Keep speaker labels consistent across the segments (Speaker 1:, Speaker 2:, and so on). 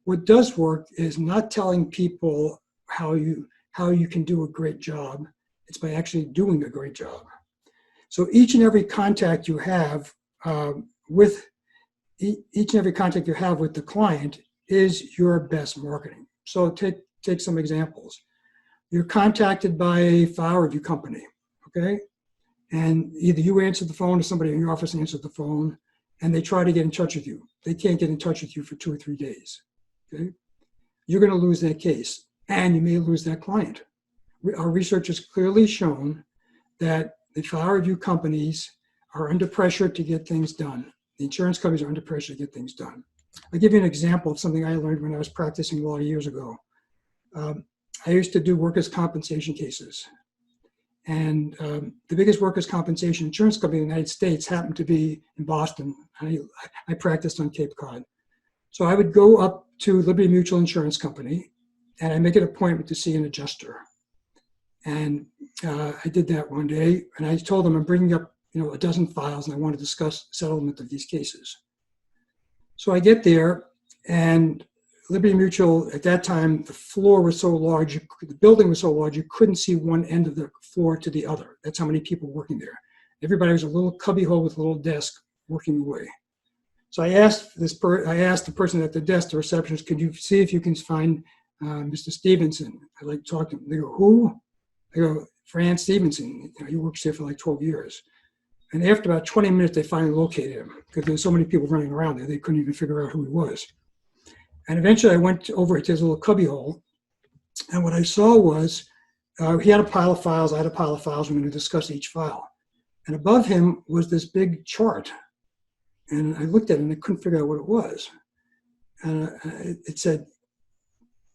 Speaker 1: what does work is not telling people how you can do a great job. It's by actually doing a great job. So each and every contact you have with the client is your best marketing. So take some examples. You're contacted by a file review company, okay? And either you answer the phone or somebody in your office answers the phone, and they try to get in touch with you. They can't get in touch with you for 2 or 3 days, okay? You're going to lose that case, and you may lose that client. Our research has clearly shown that the file review companies are under pressure to get things done. The insurance companies are under pressure to get things done. I'll give you an example of something I learned when I was practicing law years ago. I used to do workers' compensation cases. And the biggest workers' compensation insurance company in the United States happened to be in Boston. I practiced on Cape Cod. So I would go up to Liberty Mutual Insurance Company, and I make an appointment to see an adjuster. And I did that one day, and I told them I'm bringing up a dozen files, and I want to discuss settlement of these cases. So I get there, and Liberty Mutual, at that time, the floor was so large, the building was so large, you couldn't see one end of the floor to the other. That's how many people were working there. Everybody was a little cubby hole with a little desk working away. So I asked the person at the desk, the receptionist, could you see if you can find Mr. Stevenson? I'd like to talk to him. They go, who? I go, Fran Stevenson. He works here for like 12 years. And after about 20 minutes, they finally located him because there were so many people running around there, they couldn't even figure out who he was. And eventually I went over to his little cubby hole. And what I saw was he had a pile of files. I had a pile of files. We're going to discuss each file. And above him was this big chart. And I looked at it and I couldn't figure out what it was. And it said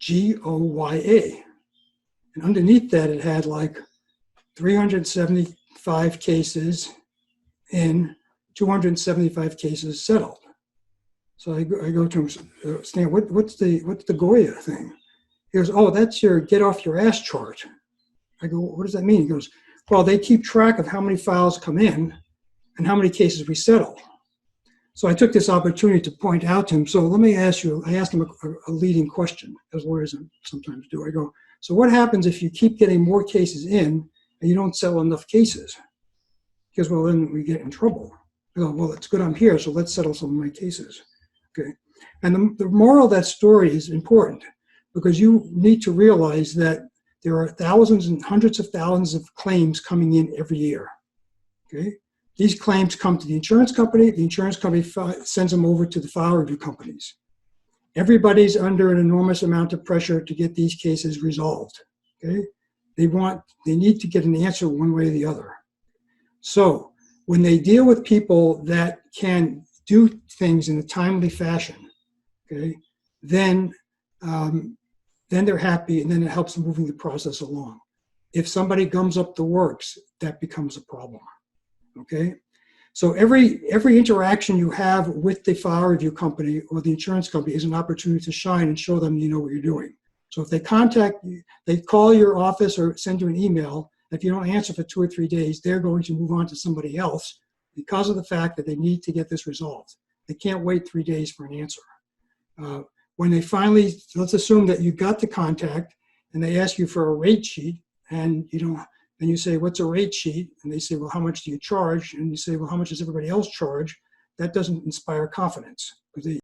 Speaker 1: GOYA. And underneath that, it had like 375 cases in 275 cases settled. So I go to him, Stan, what's the Goya thing? He goes, oh, that's your get off your ass chart. I go, what does that mean? He goes, well, they keep track of how many files come in and how many cases we settle. So I took this opportunity to point out to him, so let me ask you, I asked him a leading question, as lawyers sometimes do. I go, so what happens if you keep getting more cases in and you don't settle enough cases? He goes, well, then we get in trouble. I go, well, it's good I'm here, so let's settle some of my cases. Okay. And the moral of that story is important because you need to realize that there are thousands and hundreds of thousands of claims coming in every year. Okay. These claims come to the insurance company sends them over to the file review companies. Everybody's under an enormous amount of pressure to get these cases resolved. Okay. They need to get an answer one way or the other. So when they deal with people that can do things in a timely fashion, okay, then they're happy, and then it helps moving the process along. If somebody gums up the works, that becomes a problem, okay? So every interaction you have with the file review company or the insurance company is an opportunity to shine and show them you know what you're doing. So if they contact you, they call your office or send you an email, if you don't answer for 2 or 3 days, they're going to move on to somebody else because of the fact that they need to get this resolved. They can't wait 3 days for an answer. When they finally, let's assume that you got the contact and they ask you for a rate sheet, and you say, what's a rate sheet? And they say, well, how much do you charge? And you say, well, how much does everybody else charge? That doesn't inspire confidence because